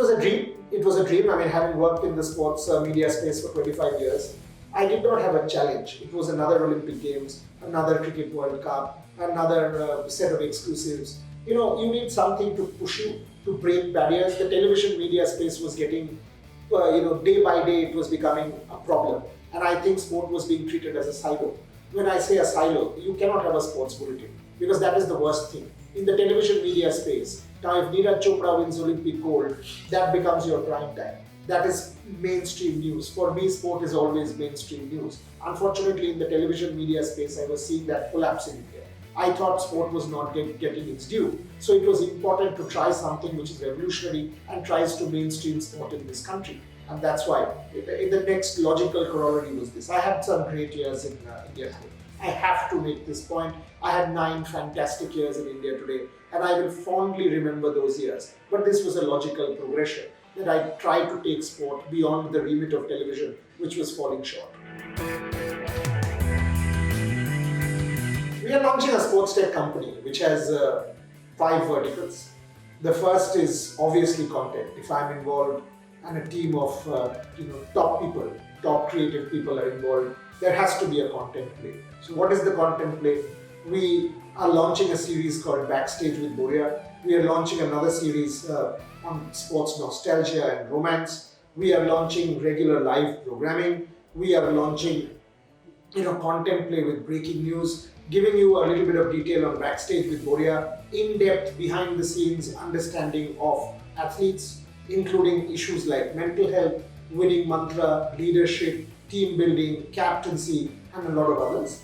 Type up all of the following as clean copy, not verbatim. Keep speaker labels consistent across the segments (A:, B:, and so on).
A: was a dream. It was a dream. I mean, having worked in the sports media space for 25 years, I did not have a challenge. It was another Olympic Games, another Cricket World Cup, another set of exclusives. You know, you need something to push you to break barriers. The television media space was getting, day by day it was becoming a problem. And I think sport was being treated as a silo. When I say a silo, you cannot have a sports bulletin because that is the worst thing. In the television media space, now if Neeraj Chopra wins Olympic gold, that becomes your prime time. That is mainstream news. For me, sport is always mainstream news. Unfortunately, in the television media space, I was seeing that collapse in India. I thought sport was not getting its due. So it was important to try something which is revolutionary and tries to mainstream sport in this country. And that's why the next logical corollary was this. I had some great years in India today. I have to make this point. I had 9 fantastic years in India today, and I will fondly remember those years. But this was a logical progression that I tried to take sport beyond the remit of television, which was falling short. We are launching a sports tech company which has 5 verticals. The first is obviously content. If I'm involved and a team of top people, top creative people are involved, there has to be a content play. So what is the content play? We are launching a series called Backstage with Boria. We are launching another series on sports nostalgia and romance. We are launching regular live programming. We are launching content play with breaking news, giving you a little bit of detail on Backstage with Boria, in-depth behind the scenes understanding of athletes, including issues like mental health, winning mantra, leadership, team building, captaincy, and a lot of others.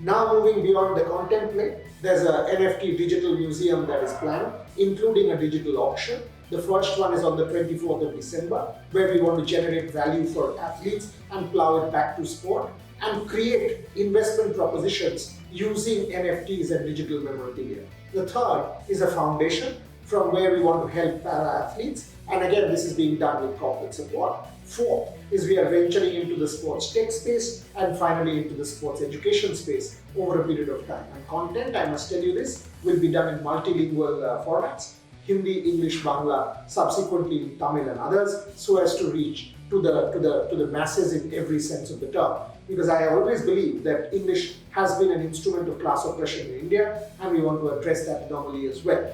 A: Now moving beyond the content play, there's a NFT digital museum that is planned, including a digital auction. The first one is on the 24th of December, where we want to generate value for athletes and plow it back to sport and create investment propositions using NFTs and digital memorabilia. The third is a foundation from where we want to help para-athletes, and again this is being done with corporate support. Fourth is we are venturing into the sports tech space and finally into the sports education space over a period of time. And content, I must tell you this, will be done in multilingual formats, Hindi, English, Bangla, subsequently in Tamil and others, so as to reach to the masses in every sense of the term. Because I always believe that English has been an instrument of class oppression in India, and we want to address that anomaly as well.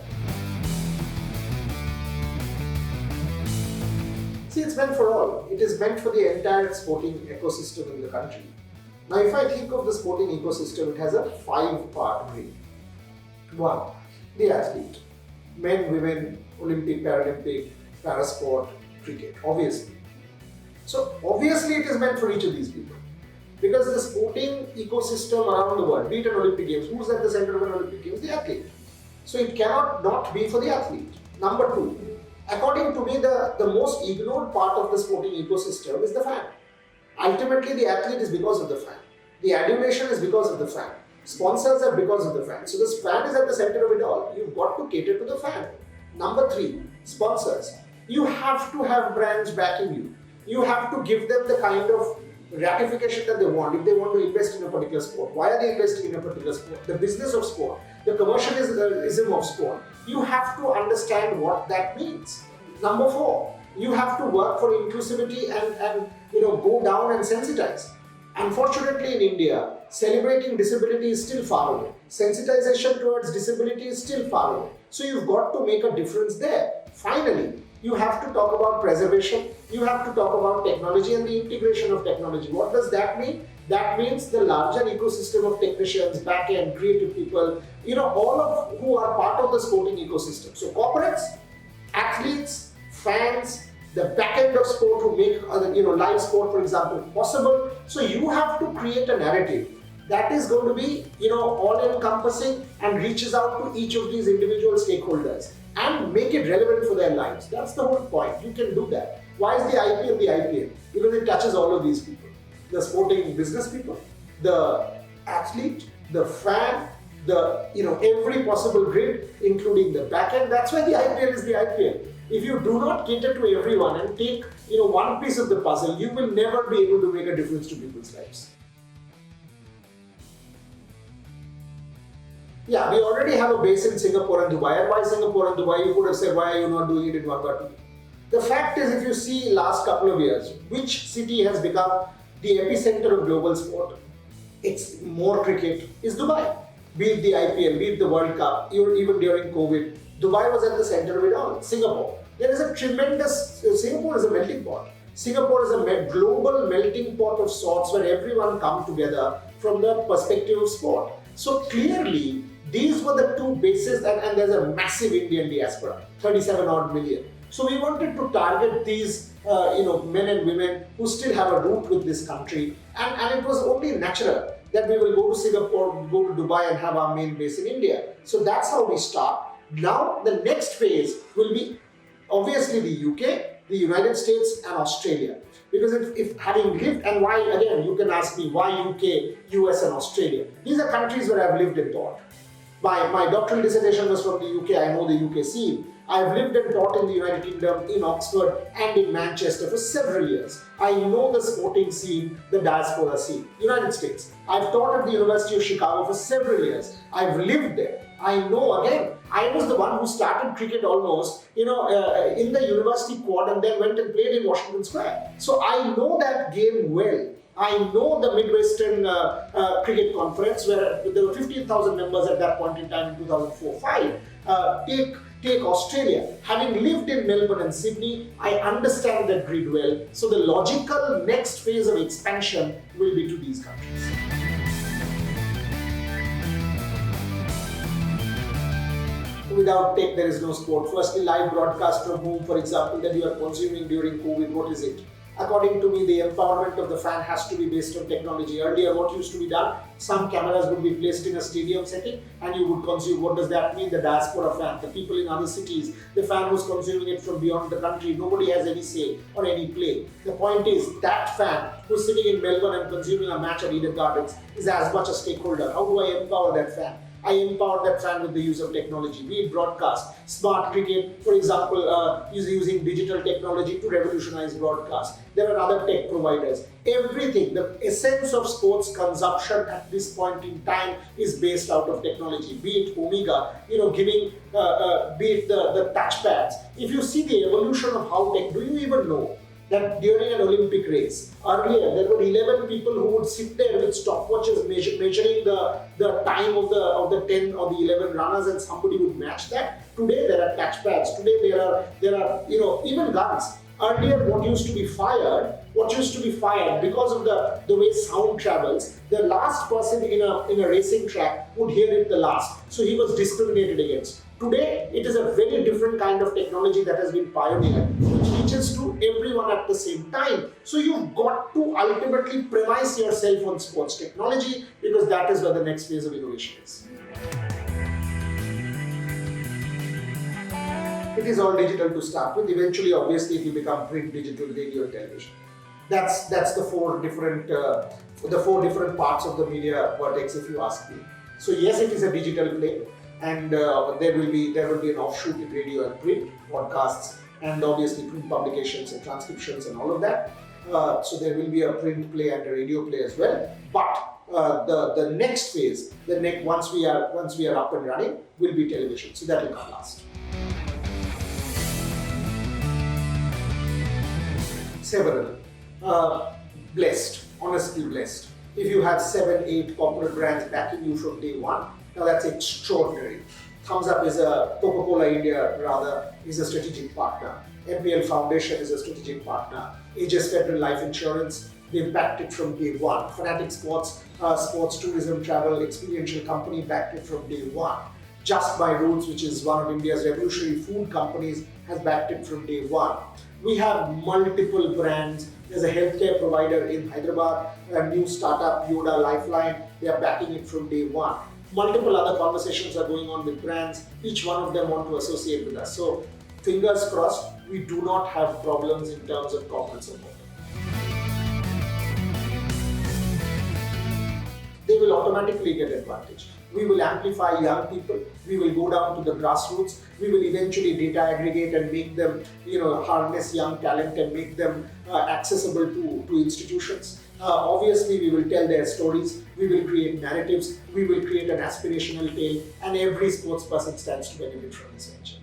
A: See, it's meant for all. It is meant for the entire sporting ecosystem in the country. Now, if I think of the sporting ecosystem, it has a 5-part grid. 1, the athlete. Men, women, Olympic, Paralympic, parasport, cricket, obviously. So, obviously it is meant for each of these people. Because the sporting ecosystem around the world, be it an Olympic Games, who's at the center of an Olympic Games? The athlete. So, it cannot not be for the athlete. Number 2. According to me, the most ignored part of the sporting ecosystem is the fan. Ultimately, the athlete is because of the fan. The adulation is because of the fan. Sponsors are because of the fan. So this fan is at the center of it all. You've got to cater to the fan. Number 3, sponsors. You have to have brands backing you. You have to give them the kind of ratification that they want. If they want to invest in a particular sport, why are they investing in a particular sport? The business of sport, the commercialism of sport. You have to understand what that means. Number 4, you have to work for inclusivity and go down and sensitize. Unfortunately, in India, celebrating disability is still far away. Sensitization towards disability is still far away. So you've got to make a difference there. Finally, you have to talk about preservation. You have to talk about technology and the integration of technology. What does that mean? That means the larger ecosystem of technicians, back-end, creative people, all of who are part of the sporting ecosystem. So corporates, athletes, fans, the back-end of sport who make live sport, for example, possible. So you have to create a narrative that is going to be all-encompassing and reaches out to each of these individual stakeholders and make it relevant for their lives. That's the whole point. You can do that. Why is the IPL the IPL? Because it touches all of these people. The sporting business people, the athlete, the fan, every possible grid, including the back end. That's why the IPL is the IPL. If you do not cater to everyone and take one piece of the puzzle, you will never be able to make a difference to people's lives. Yeah, we already have a base in Singapore and Dubai. And why Singapore and Dubai? You could have said, why are you not doing it in Vanuatu? The fact is, if you see last couple of years, which city has become the epicenter of global sport? It's more cricket, is Dubai. Be it the IPL, be it the World Cup, even during COVID, Dubai was at the center of it all. Singapore. There is a tremendous, Singapore is a melting pot. Singapore is a global melting pot of sorts where everyone comes together from the perspective of sport. So clearly, these were the two bases, and there's a massive Indian diaspora, 37 odd million. So we wanted to target these men and women who still have a root with this country, and it was only natural that we will go to Singapore, go to Dubai and have our main base in India. So that's how we start. Now the next phase will be obviously the UK, the United States and Australia. Because if having lived, and why, again, you can ask me why UK, US and Australia. These are countries where I've lived and taught. My doctoral dissertation was from the UK, I know the UK scene. I've lived and taught in the United Kingdom, in Oxford and in Manchester for several years. I know the sporting scene, the diaspora scene, United States. I've taught at the University of Chicago for several years. I've lived there. I know, again, I was the one who started cricket almost, in the university quad and then went and played in Washington Square. So I know that game well. I know the Midwestern Cricket Conference, where there were 15,000 members at that point in time in 2004-05. Take Australia. Having lived in Melbourne and Sydney, I understand that grid well. So the logical next phase of expansion will be to these countries. Without tech, there is no sport. Firstly, live broadcast from home, for example, that you are consuming during COVID, what is it? According to me, the empowerment of the fan has to be based on technology. Earlier, what used to be done, some cameras would be placed in a stadium setting and you would consume. What does that mean? The diaspora fan, the people in other cities, the fan who's consuming it from beyond the country. Nobody has any say or any play. The point is, that fan who's sitting in Melbourne and consuming a match at Eden Gardens is as much a stakeholder. How do I empower that fan? I empower that fan with the use of technology, be it broadcast, smart cricket, for example, using digital technology to revolutionize broadcast. There are other tech providers. Everything, the essence of sports consumption at this point in time is based out of technology, be it Omega, be it the touchpads. If you see the evolution of how tech, do you even know that during an Olympic race, earlier there were 11 people who would sit there with stopwatches measuring the time of the 10 or the 11 runners, and somebody would match that. Today there are touchpads. Today there are even guns. Earlier, what used to be fired because of the way sound travels, the last person in a racing track would hear it the last. So he was discriminated against. Today, it is a very different kind of technology that has been pioneered, which reaches to everyone at the same time. So you've got to ultimately premise yourself on sports technology, because that is where the next phase of innovation is. It is all digital to start with. Eventually, obviously, it will become print, digital, radio, and television. That's the four different parts of the media vertex, if you ask me. So yes, it is a digital play, and there will be an offshoot in radio and print, podcasts, and obviously print publications and transcriptions and all of that. So there will be a print play and a radio play as well. But the next phase, once we are up and running, will be television. So that will come last. Several. Blessed, honestly blessed. If you have 7, 8 popular brands backing you from day one, now that's extraordinary. Thumbs Up is Coca-Cola India is a strategic partner. MPL Foundation is a strategic partner. Aegis Federal Life Insurance, they've backed it from day one. Fanatic Sports, sports, tourism, travel, experiential company backed it from day one. Just by Roots, which is one of India's revolutionary food companies, has backed it from day one. We have multiple brands. There's a healthcare provider in Hyderabad, a new startup, Yoda Lifeline. They are backing it from day one. Multiple other conversations are going on with brands. Each one of them want to associate with us. So, fingers crossed, we do not have problems in terms of corporate support. They will automatically get advantage. We will amplify young people. We will go down to the grassroots. We will eventually data aggregate and make them, harness young talent and make them accessible to institutions. Obviously, we will tell their stories. We will create narratives. We will create an aspirational tale, and every sports person stands to benefit from this venture.